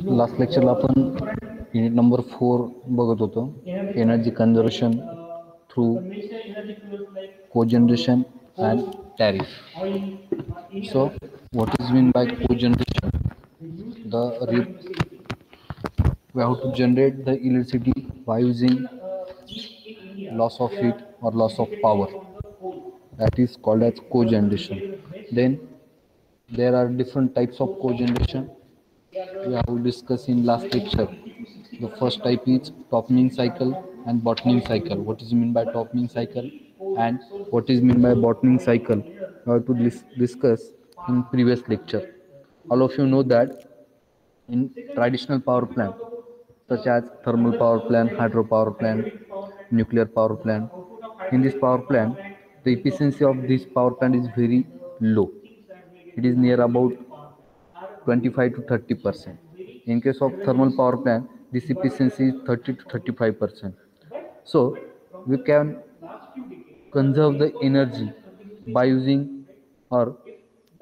Last लेक्चरला आपण unit number 4 बघत होतो, energy conservation through cogeneration and tariff. So what is mean by cogeneration? We have to generate the electricity by using loss of heat or loss of power, that is called as cogeneration. Then there are different types of cogeneration we have discussed in last lecture. The first type is topping cycle and bottoming cycle. What is mean by topping cycle and what is mean by bottoming cycle? We have to discuss in previous lecture. All of you know that in traditional power plant, such as thermal power plant, hydropower plant, nuclear power plant, in this power plant, the efficiency of this power plant is very low. It is near about 25 to 30%. In case of thermal power plant, this efficiency is 30 to 35%. So we can conserve the energy by using, or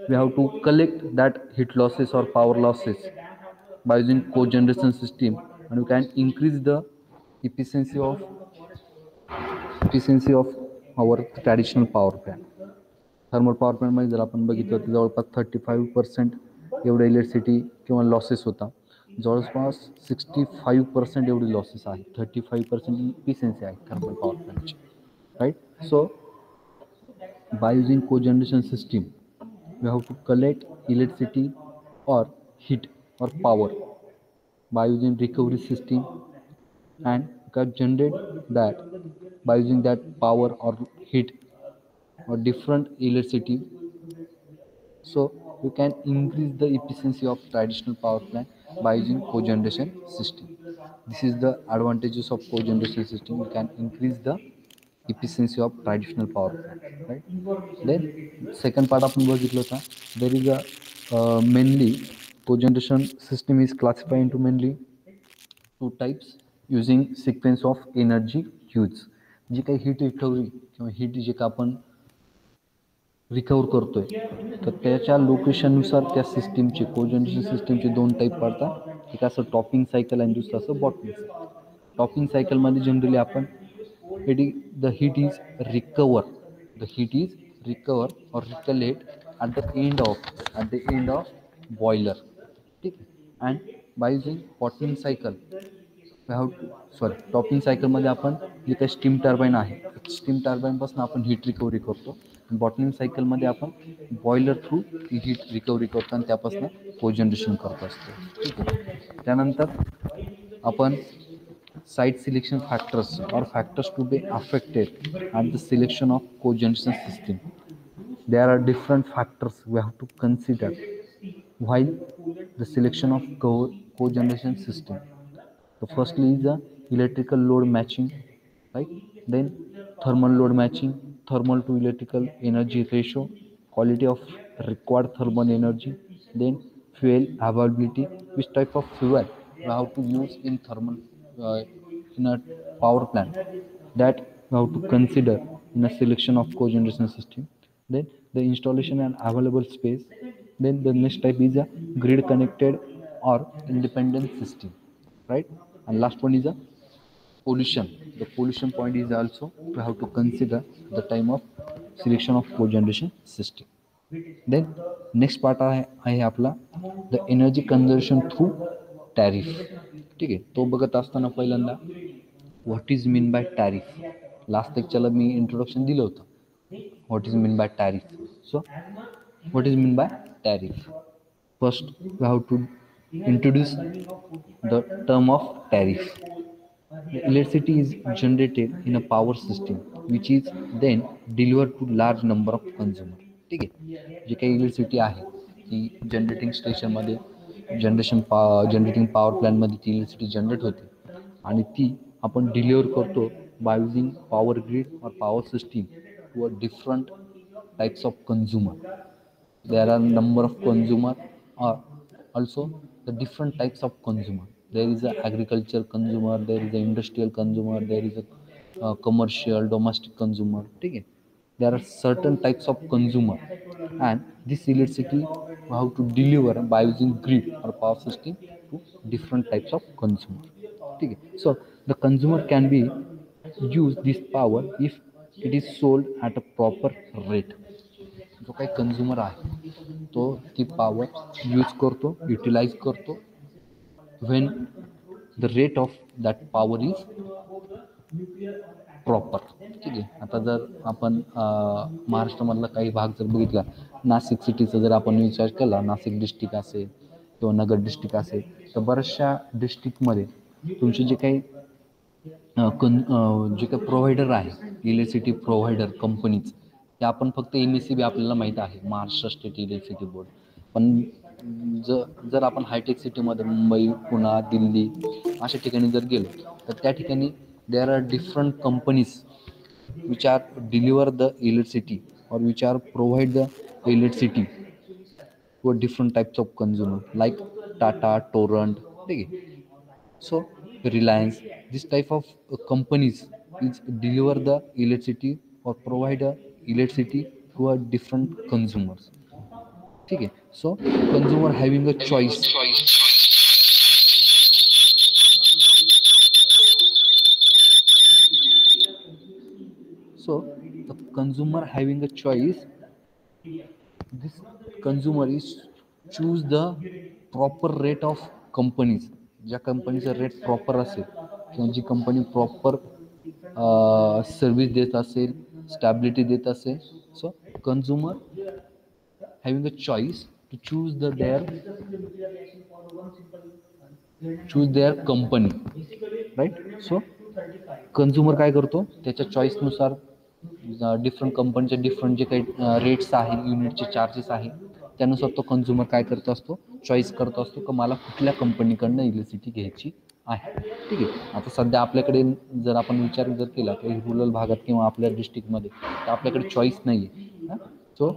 we have to collect that heat losses or power losses by using cogeneration system, and we can increase the efficiency of our traditional power plant. Thermal power प्लांटमध्ये जर आपण बघितलं तर जवळपास 35% एवढं electricity किंवा losses होता. जवळपास 65% एवढी लॉसेस आहे. 35% इफिशियन्सी आहे थर्मल पॉवर प्लांटची, right. So by using cogeneration system, we have to collect electricity or heat or power by using recovery system, and can generate that by using that power or heat or different electricity. So you can increase the efficiency of traditional power plant by using cogeneration system. This is the advantages of cogeneration system. You can increase the efficiency of traditional power plant, right? Then second part आपण बघितलं होता, there is a mainly cogeneration system is classified into mainly two types using sequence of energy use. जी काही heat recovery किंवा heat जे का आपण recover करतोय, तर त्याच्या लोकेशननुसार त्या सिस्टीमचे कोजनरेशन सिस्टीमचे दोन टाईप पडतात. एक असं टॉपिंग सायकल आणि दुसरं असं बॉटमिंग सायकल. टॉपिंग सायकलमध्ये जनरली आपण द हीट इज रिकवर और रिकलेट at the end of boiler. ठीक आहे. And by using bottoming cycle topping सायकलमध्ये आपण जे काही स्टीम टर्बाईन आहे, स्टीम टर्बाईनपासून आपण हीट रिकव्हरी करतो. बॉटलिंग सायकलमध्ये आपण बॉयलर थ्रू ती हीट रिकव्हरी करतो आणि त्यापासून कोजनरेशन करत असतो. ठीक आहे. त्यानंतर आपण साइट सिलेक्शन फॅक्टर्स और factors to be affected at the selection of cogeneration system. There are different factors we have to consider while the selection of cogeneration system. The firstly is the electrical load matching, right? Then thermal load matching, thermal to electrical energy ratio, quality of required thermal energy, then fuel availability, which type of fuel we have to use in thermal in a power plant, that we have to consider in a selection of cogeneration system. Then the installation and available space. Then the next type is a grid connected or independent system, right? And last one is a pollution. The pollution point is also we have to consider the time of selection of cogeneration system. Then next part आहे आपला the energy conservation through tariff. ठीक आहे. तो बघत असताना पहिल्यांदा what is mean by tariff. Last लेक्चरला मी इंट्रोडक्शन दिलं होतं. What is mean by tariff? So what is mean by tariff? First we have to introduce the term of tariff. The electricity is generated in a power system which is then delivered to large number of consumer. ठीक आहे. जे काही electricity आहे ती generating स्टेशनमध्ये generating power प्लॅनमध्ये ती electricity generate होते आणि ती आपण डिलिव्हर करतो बाय युजिंग पॉवर ग्रिड और power system to a different types of consumer. There are number of consumer or also the different types of consumer. There is a agriculture consumer, there is a industrial consumer, there is a commercial domestic consumer. ठीक है. There are certain types of consumer, and this electricity we have to deliver by using grid or power system to different types of consumer. ठीक आहे. So the consumer can be use this power if it is sold at a proper rate. जो काही consumer आहे तो ती power use करतो, utilize करतो when the rate of that power is proper. ठीक आहे. आता जर आपण महाराष्ट्रामधला काही भाग जर बघितला, नाशिक सिटीचा जर आपण विचार केला, नाशिक डिस्ट्रिक्ट असेल किंवा नगर डिस्ट्रिक्ट असेल, तर बऱ्याचशा डिस्ट्रिक्टमध्ये तुमचे जे काही जे काही प्रोव्हायडर आहे, इलेक्ट्रिसिटी प्रोव्हायडर कंपनीज, ते आपण फक्त MSEB आपल्याला माहीत आहे, महाराष्ट्र स्टेट इलेक्ट्रिसिटी बोर्ड. पण जर आपण हायटेक सिटीमध्ये मुंबई, पुणे, दिल्ली अशा ठिकाणी जर गेलो, तर त्या ठिकाणी there are different companies which are deliver the electricity or which are provide the electricity to different types of consumer like Tata, Torrent. ठीक आहे. So Reliance, this type of companies is deliver the electricity or provide the electricity to a different consumers. ठीक आहे. So consumer having a choice. So the consumer having a choice, this consumer is choose the proper rate of companies. ज्या कंपनीचा rate proper असेल किंवा जी company proper service देत असेल, stability देत असेल, so consumer having a choice to choose their company. Right. So consumer काय करतो, त्याच्या चॉईसनुसार डिफरंट कंपनीचे डिफरंट जे काही रेट्स आहे, युनिटचे चार्जेस आहे, त्यानुसार तो कंझ्युमर काय करत असतो, चॉईस करत असतो की मला कुठल्या कंपनीकडनं इलेक्ट्रिसिटी घ्यायची आहे. ठीक आहे. आता सध्या आपल्याकडे जर आपण विचार जर केला की रुरल भागात किंवा आपल्या डिस्ट्रिक्टमध्ये, तर आपल्याकडे चॉईस नाही आहे. सो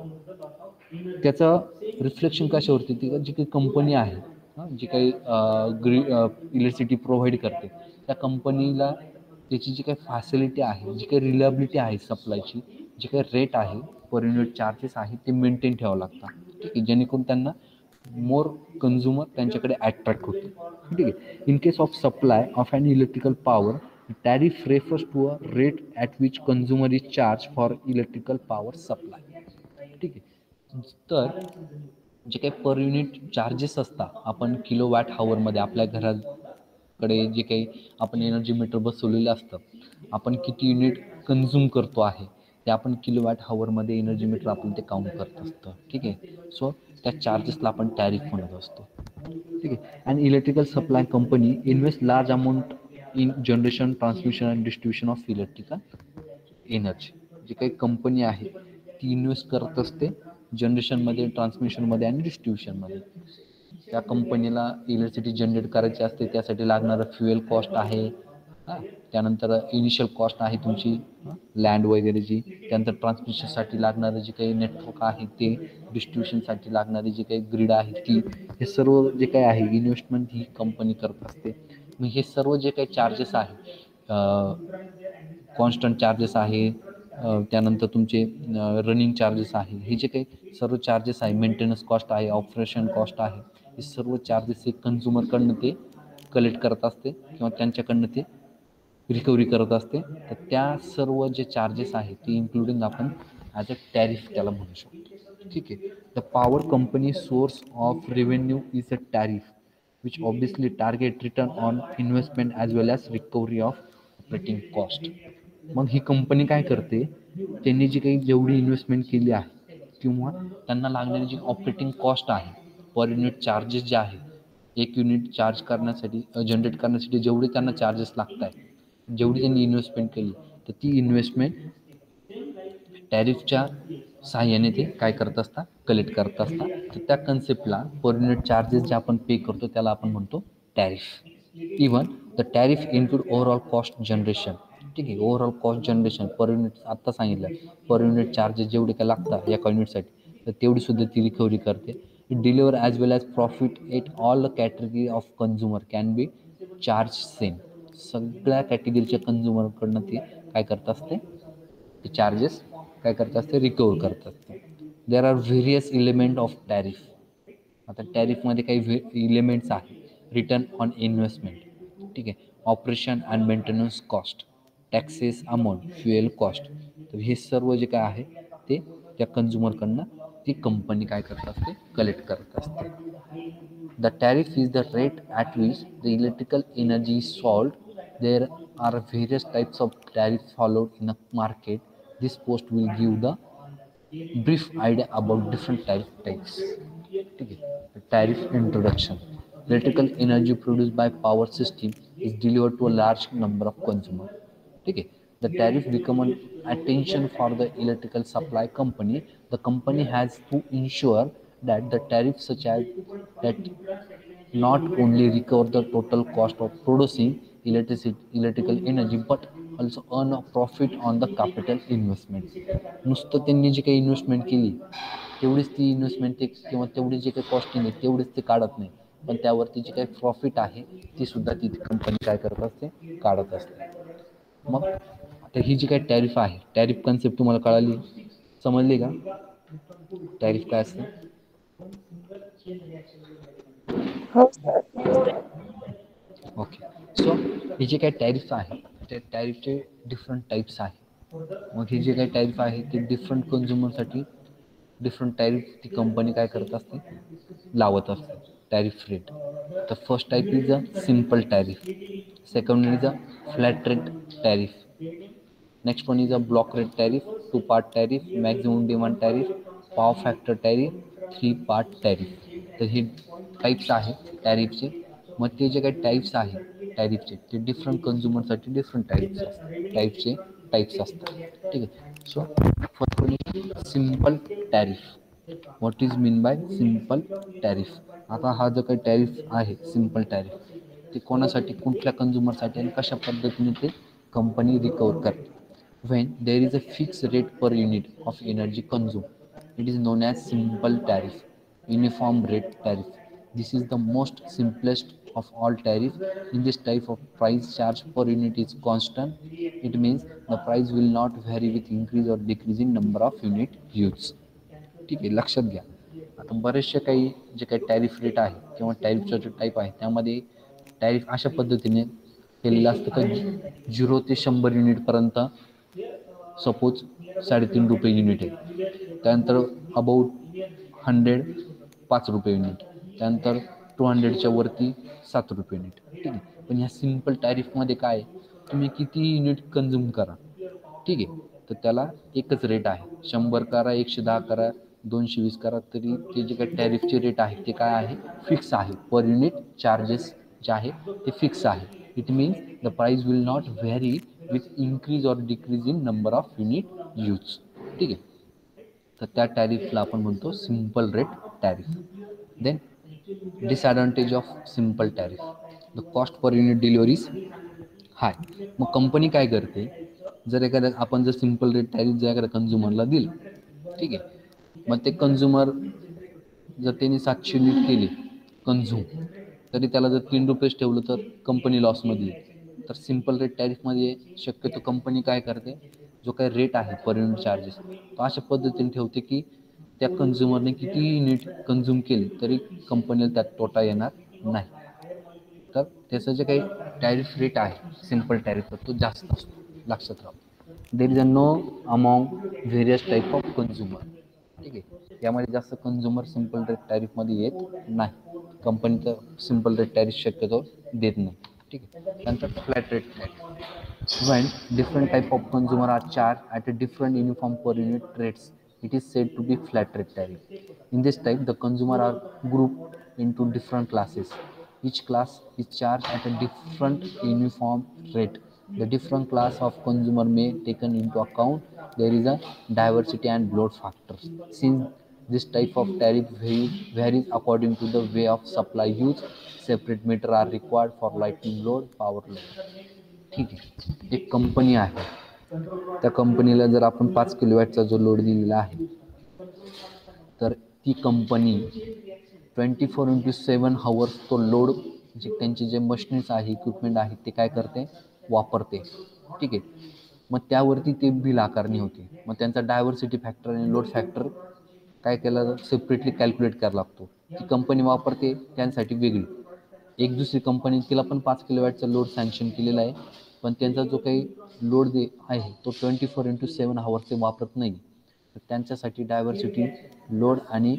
त्याचं रिफ्लेक्शन कशावरती, ती जी काही कंपनी आहे, जी काही इलेक्ट्रिसिटी प्रोव्हाइड करते, त्या कंपनीला त्याची जी काही फॅसिलिटी आहे, जी काही रिलायबिलिटी आहे सप्लायची, जी काही रेट आहे, पर युनिट चार्जेस आहे, ते मेंटेन ठेवावं लागतात. ठीक आहे. जेणेकरून त्यांना मोर कंझ्युमर त्यांच्याकडे अट्रॅक्ट होते. ठीक आहे. In case of supply of an electrical power, tariff refers to a rate at which consumer is charge for electrical power supply. ठीक आहे. तर जे काही पर युनिट चार्जेस असतात, आपण किलोवॅट हॉवरमध्ये आपल्या घराकडे जे काही आपण एनर्जी मीटर बसवलेलं असतं, आपण किती युनिट कंझ्युम करतो आहे ते आपण किलोवॅट हॉवरमध्ये एनर्जी मीटर आपलं ते काउंट करत असतं. ठीक आहे. सो त्या चार्जेसला आपण टॅरिफ म्हणत असतो. ठीक आहे. And electrical supply company invest large amount in generation, transmission and distribution of electrical energy. जी काही कंपनी आहे ती इन्व्हेस्ट करत असते जनरेशनमध्ये, ट्रान्समिशनमध्ये आणि डिस्ट्रीब्युशनमध्ये. त्या कंपनीला इलेक्ट्रिसिटी जनरेट करायची असते, त्यासाठी लागणारं फ्युएल कॉस्ट आहे, त्यानंतर इनिशियल कॉस्ट आहे तुमची लँड वगैरेची, त्यानंतर ट्रान्समिशनसाठी लागणारं जे काही नेटवर्क आहे ते, डिस्ट्रीब्युशनसाठी लागणारी जी काही ग्रीड आहे ती, हे सर्व जे काही आहे इन्व्हेस्टमेंट ही कंपनी करत असते. मग हे सर्व जे काही चार्जेस आहे, कॉन्स्टंट चार्जेस आहे, त्यानंतर तुमचे रनिंग चार्जेस आहे, हे जे काही सर्व चार्जेस आहे, मेंटेनन्स कॉस्ट आहे, ऑपरेशन कॉस्ट आहे, हे सर्व चार्जेस हे कंझ्युमरकडनं ते कलेक्ट करत असते किंवा त्यांच्याकडनं ते रिकव्हरी करत असते. तर त्या सर्व जे चार्जेस आहेत ते इन्क्लुडिंग आपण ॲज अ टॅरिफ त्याला म्हणू शकतो. ठीक आहे. The power company source of revenue is a tariff which obviously target return on investment as well as recovery of operating cost. मग ही कंपनी काय करते, त्यांनी जी काही जेवढी इन्व्हेस्टमेंट केली आहे किंवा त्यांना लागणारी जी ऑपरेटिंग कॉस्ट आहे, पर युनिट चार्जेस जे आहे, एक युनिट चार्ज करण्यासाठी, जनरेट करण्यासाठी जेवढे त्यांना चार्जेस लागत आहेत, जेवढी त्यांनी इन्व्हेस्टमेंट केली, तर ती इन्व्हेस्टमेंट टॅरिफच्या सहाय्याने ते काय करत असतात, कलेक्ट करत असतात. तर त्या कन्सेप्टला पर युनिट चार्जेस जे आपण पे करतो त्याला आपण म्हणतो tariff. Even the tariff include overall cost generation. ठीक आहे. Overall cost generation per unit आत्ता सांगितलं, पर युनिट चार्जेस जेवढे काय लागतात एका युनिटसाठी, तर तेवढी सुद्धा ती रिकव्हरी करते. Deliver as well as profit at all the category of consumer can B charge same. सगळ्या कॅटेगरीच्या कंझ्युमरकडनं ते काय करत असते, ते चार्जेस काय करत असते, रिकवर करत असते. देर are various element of tariff. आता टॅरिफमध्ये काही इलिमेंट्स आहेत. रिटर्न ऑन इन्व्हेस्टमेंट, ठीक आहे, operation and maintenance cost, taxes amount, fuel cost. तर हे सर्व जे काय आहे ते त्या कन्झ्युमरकडनं ती कंपनी काय करत असते, कलेक्ट करत असते. The tariff is the rate at which the electrical energy is sold. There are various types of tariff followed in a market. This post will give the brief idea about different types. ठीक है. Tariff introduction. Electrical energy produced by power system is delivered to a large number of consumers. ठीक है. The tariff become an attention for the electrical supply company. The company has to ensure that the tariff such as that not only recover the total cost of producing electrical energy but also earn a profit on the capital investment. नुसतं त्यांनी जी काही investment केली तेवढीच ती investment ते किंवा तेवढी जी काही कॉस्टिंग आहे तेवढीच ते काढत नाही, पण त्यावरती जी काही प्रॉफिट आहे ती सुद्धा ती कंपनी काय करत असते, काढत असते. मग आता ही जी काही टॅरिफ आहे, टॅरिफ कन्सेप्ट तुम्हाला कळाली, समजली का? टॅरिफ काय असतं? हो सर. ओके. सो हे जे काही टॅरिफ आहे त्या टॅरिफचे डिफरंट टाईप्स आहे. मग हे जे काही टॅरिफ आहे ते डिफरंट कन्झ्युमरसाठी डिफरंट टॅरिफ ती कंपनी काय करत असते, लावत असते टॅरिफ रेट. तर first type is a simple tariff, second is a flat rate tariff, next one is a block rate tariff, two part tariff, maximum demand tariff, power factor tariff, three part tariff. तर हे types आहेत टॅरिफचे. मग ते जे काही types आहे टॅरिफचे ते different कन्झ्युमरसाठी डिफरंट टाईप्स असतात. ठीक आहे. So first one is simple tariff. What is mean bye simple tariff? आता हा जो काही टॅरिफ आहे सिम्पल टॅरिफ ते कोणासाठी, कुठल्या कन्झ्युमरसाठी आणि कशा पद्धतीने ते कंपनी रिकवर करते. When there is a fixed rate per unit of energy consumed, it is known as simple tariff, uniform rate tariff. This is the most simplest of all tariff. In this type of price charge per unit is constant. It means the price will not vary with increase or decrease in number of unit used. ठीक आहे, लक्षात घ्या. आता बरेचसे काही जे काही tariff rate आहे किंवा टॅरिफचा जो टाईप आहे त्यामध्ये टॅरिफ अशा पद्धतीने केलेलं असतं का 0 ते 100 युनिटपर्यंत सपोज 3.5 रुपये युनिट आहे, त्यानंतर अबाउट 100 5 रुपये युनिट, त्यानंतर 200च्या वरती 7 रुपये युनिट. ठीक आहे. पण ह्या सिम्पल टॅरिफमध्ये काय तुम्ही किती युनिट कन्झ्युम करा, ठीक आहे, तर त्याला एकच रेट आहे. 100 करा, 110 करा, 220 करा, तरी ते जे काही टॅरिफचे रेट आहे ते काय आहे, फिक्स आहे. पर युनिट चार्जेस जे आहे ते फिक्स आहे. It means the price will not vary with increase or decrease in number of unit use. ठीक आहे. तर त्या टॅरिफला आपण म्हणतो simple rate tariff. Then disadvantage of simple tariff, the cost per unit deliveries high. मग company काय करते, जर एखाद्या आपण जर सिम्पल रेट टॅरिफ जर एखाद्या कन्झ्युमरला दिलं, ठीक आहे, मग ते कन्झ्युमर जर त्यांनी 700 युनिट केले कन्झ्युम, तरी त्याला जर 3 रुपयेच ठेवलं तर कंपनी लॉसमध्ये येईल. तर सिम्पल रेट टॅरिफमध्ये शक्यतो कंपनी काय करते, जो काही रेट आहे पर युनिट चार्जेस तो अशा पद्धतीने ठेवते की त्या कन्झ्युमरने किती युनिट कन्झ्युम केली तरी कंपनीला त्यात तोटा येणार नाही. तर त्याचं जे काही टॅरिफ रेट आहे सिम्पल टॅरिफ तो जास्त असतो, लक्षात राहा. There is a no amount various type of consumer. ठीक आहे. यामध्ये जास्त कन्झ्युमर सिम्पल रेट टॅरिफमध्ये येत नाही. कंपनी तर सिम्पल रेट टॅरिफ शक्यतो देत नाही. ठीक आहे. त्यानंतर flat rate tariff, when different type of consumer are charged at a different uniform per unit rates, it is said to be flat rate tariff. In this type the consumer are grouped into different classes. Each class is charged at a different uniform rate. The different class of consumer may taken into account. There is a diversity and load factors. Since this type of tariff varies according to the way of supply use, separate meter are required for lighting load, power load. ठीक आहे. एक company आहे, त्या कंपनीला जर आपण 5 किलोवॅटचा जो load दिलेला आहे तर ती कंपनी 24x7 हवर्स तो लोड जे त्यांचे जे मशीन्स आहे इक्विपमेंट आहे ते काय करते, वापरते. ठीक आहे. मग त्यावरती ते बिल आकारणी होते. मग त्यांचा डायव्हर्सिटी फॅक्टर आणि लोड फॅक्टर काय केला सेपरेटली कॅल्क्युलेट करायला लागतो. ती कंपनी वापरते त्यांसाठी वेगळी. एक दुसरी कंपनी तिला पण 5 किलोवॅटचा लोड सँक्शन केलेला आहे, पण त्यांचा जो काही लोड आहे तो 24/7 हवर्स ते वापरत नाही. तर त्यांच्यासाठी डायव्हर्सिटी लोड आणि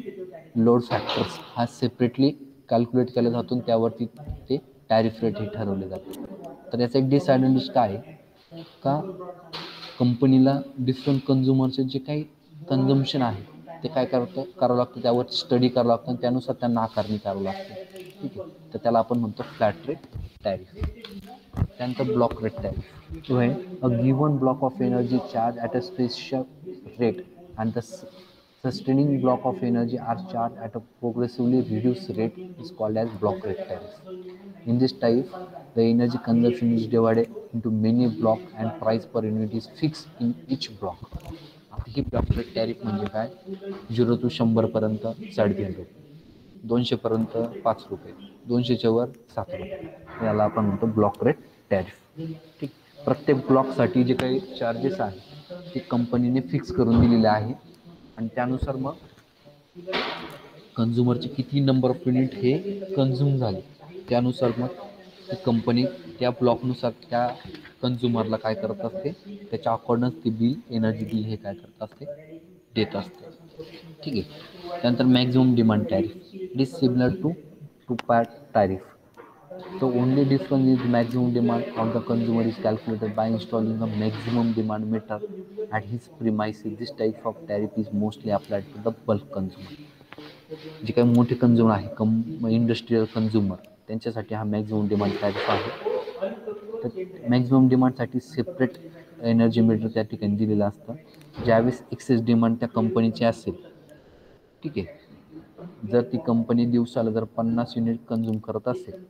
लोड फॅक्टर्स हा सेपरेटली कॅल्क्युलेट केला जातो आणि त्यावरती ते टॅरिफ रेट हे ठरवले जाते. तर याचा एक डिसॲडव्हान्टेज काय आहे का कंपनीला डिफरंट कन्झ्युमरचे जे काही कन्झम्पशन आहे ते काय करावं लागतं, त्यावर स्टडी करावं लागतं आणि त्यानुसार त्यांना आकारणी करावं लागते. ठीक आहे, तर त्याला आपण म्हणतो फ्लॅट रेट टॅरिफ. त्यानंतर ब्लॉक रेट टॅरिफ जो आहे a given block of energy charge at a special rate and the sustaining block of energy are charged at a progressively reduced rate is called as block rate tariff. In this tariff, the energy consumption is divided into many blocks and price per unit is fixed in each block. आता ही block rate tariff म्हणजे काय? 0 to 100 पर्यंत 3.5 रुपये, 200 पर्यंत 5 रुपये, 200च्या वर 7 रुपये. याला आपण म्हणतो ब्लॉक रेट टॅरिफ. ठीक, प्रत्येक ब्लॉकसाठी जे काही चार्जेस आहेत ते कंपनीने फिक्स करून दिलेले आहे आणि त्यानुसार मग कन्झ्युमरचे किती नंबर ऑफ युनिट हे कन्झ्युम झाले त्यानुसार मग ती कंपनी त्या ब्लॉकनुसार त्या कन्झ्युमरला काय करत असते, त्याच्या अकॉर्डन्स ते बिल एनर्जी बिल हे काय करत असते, देत असते. ठीक आहे. त्यानंतर maximum demand tariff it is similar to two part tariff. The only difference is maximum demand of the consumer is calculated by installing a maximum demand meter at his premises. This type of tariff is mostly applied to the bulk consumer. जे काही मोठे consumer आहे industrial consumer त्यांच्यासाठी हा maximum demand tariff आहे. तर maximum डिमांडसाठी separate energy meter त्या ठिकाणी दिलेलं असतं. ज्यावेळेस एक्सेस डिमांड त्या कंपनीची असेल, ठीक आहे, जर ती कंपनी दिवसाला जर 50 युनिट कन्झ्युम करत असेल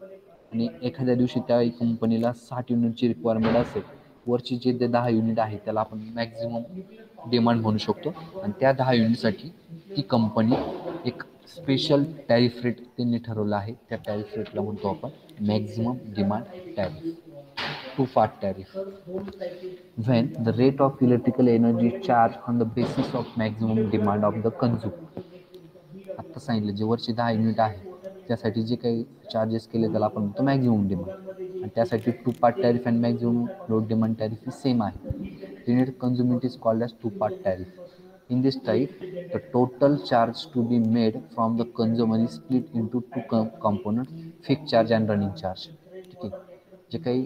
आणि एखाद्या दिवशी त्या कंपनीला 60 युनिटची रिक्वायरमेंट असेल, वरची जे 10 युनिट आहे त्याला आपण मॅक्झिमम डिमांड म्हणू शकतो आणि त्या 10 युनिटसाठी ती कंपनी एक स्पेशल टॅरिफ रेट त्यांनी ठरवलं आहे. त्या टॅरिफ रेटला म्हणतो आपण maximum demand tariff. Two part tariff when the rate of electrical energy is charged on the basis of maximum demand of the consumer. आत्ता सांगितलं जे वरचे 10 युनिट आहे त्यासाठी जे काही चार्जेस केले त्याला आपण म्हणतो मॅक्झिमम डिमांड आणि त्यासाठी two part tariff and maximum load demand tariff ही सेम आहे. Unit consumed is called as two part tariff. In this type, the total charge to be made from the consumer is split into two components, fixed charge and running charge. ठीक आहे, जे काही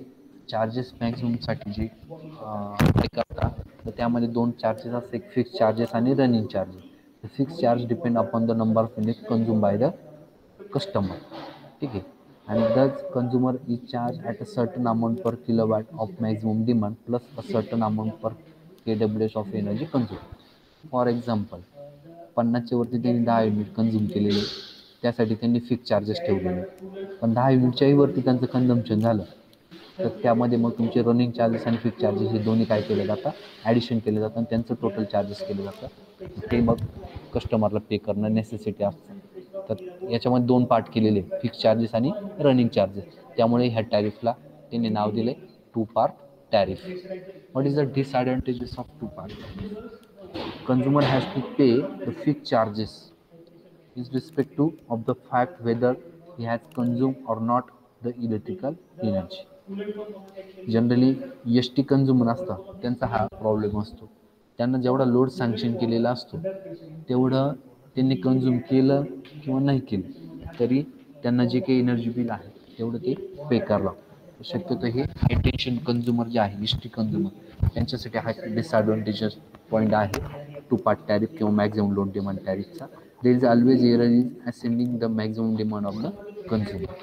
charges मॅक्झिममसाठी जे हे करतात तर त्यामध्ये 2 charges असतात, एक फिक्स चार्जेस आणि running charges. The fixed charge depend upon the number of units consumed by the customer. ठीक आहे, and thus consumer is charged at a certain amount per kilowatt of maximum demand plus a certain amount per kWh of energy consumed. For example 50च्या वरती त्यांनी 10 unit consume केलेले त्यासाठी त्यांनी fix charges ठेवलेले, पण 10 युनिटच्याही वरती त्यांचं कन्झम्पशन झालं तर त्यामध्ये मग तुमचे रनिंग चार्जेस आणि फिक्स चार्जेस हे दोन्ही काय केले जातात, ॲडिशन केले जातं आणि त्यांचं टोटल चार्जेस केले जातं. ते मग कस्टमरला पे करणं नेसेसिटी असतं. तर याच्यामध्ये 2 पार्ट केलेले, फिक्स चार्जेस आणि रनिंग चार्जेस. त्यामुळे ह्या टॅरिफला त्यांनी नाव दिले two part tariff. What is the disadvantages of two part tariff? Consumer has to pay the fixed charges is respect to of the fact whether he has consumed or not the electrical energy. Generally S T consumer असतात त्यांचा हा problem असतो. त्यांना जेवढा load sanction केलेला असतो तेवढं त्यांनी कन्झ्युम केलं किंवा नाही केलं तरी त्यांना जे काही एनर्जी बिल आहे तेवढं ते पे करावं लागतं. शक्यतो हे हाय टेन्शन कन्झ्युमर जे आहे एस टी कन्झ्युमर त्यांच्यासाठी हा डिसॲडव्हान्टेजेस पॉईंट आहे टू पार्ट टॅरिफ किंवा मॅक्झिमम लोड डिमांड टॅरिफचा. There is always error in ascending the maximum demand of the consumer.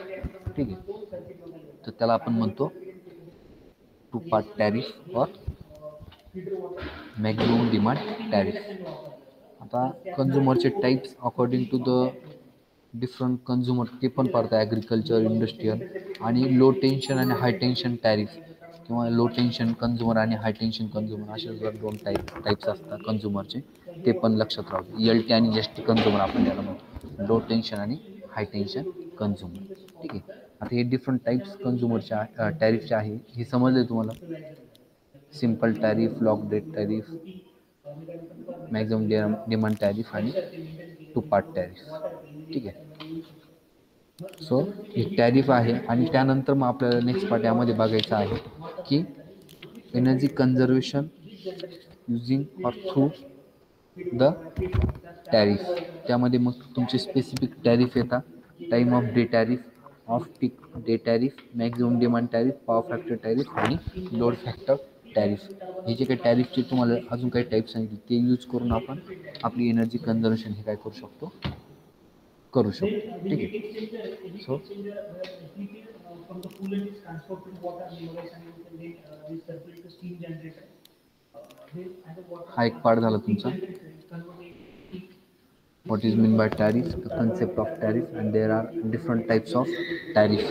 ठीक आहे, तर त्याला आपण म्हणतो टू पार्ट टॅरिफ और मॅक्झिमम डिमांड टॅरिफ. आता कन्झ्युमरचे types according to the different consumer ते पण पडतात ॲग्रिकल्चर, इंडस्ट्रीयल आणि लो टेन्शन आणि हाय टेन्शन टॅरिफ किंवा लो टेन्शन कन्झ्युमर आणि हाय टेन्शन कन्झ्युमर असे जर 2 टाईप्स असतात कन्झ्युमरचे ते पण लक्षात राहू. एल टी आणि एस टी कन्झ्युमर आपण त्याला म्हणतो, लो टेन्शन आणि हाय टेन्शन कन्झ्युमर. ठीक आहे, आता हे डिफरंट टाईप्स कन्झ्युमरच्या टॅरिफचे आहे हे समजले तुम्हाला. Simple tariff, block rate tariff, maximum demand tariff आणि टू पार्ट टॅरिफ. ठीक आहे. सो ही टॅरिफ आहे. आणि त्यानंतर मग आपल्याला नेक्स्ट पार्ट यामध्ये बघायचा आहे की energy conservation using or through the tariff. त्यामध्ये मग तुमचे स्पेसिफिक टॅरिफ येतात. Time of day tariff, off peak day tariff, maximum demand tariff, power factor tariff आणि लोड फॅक्टर टॅरिफ. हे जे काही टॅरिफचे तुम्हाला अजून काही टाईप सांगितले ते यूज करून आपण आपली एनर्जी कन्झर्वेशन हे काय करू शकतो, करू शकतो. ठीक आहे. सो हा एक पार्ट झाला तुमचा. What is mean by tariff? The concept of tariff, and there are different types of tariff.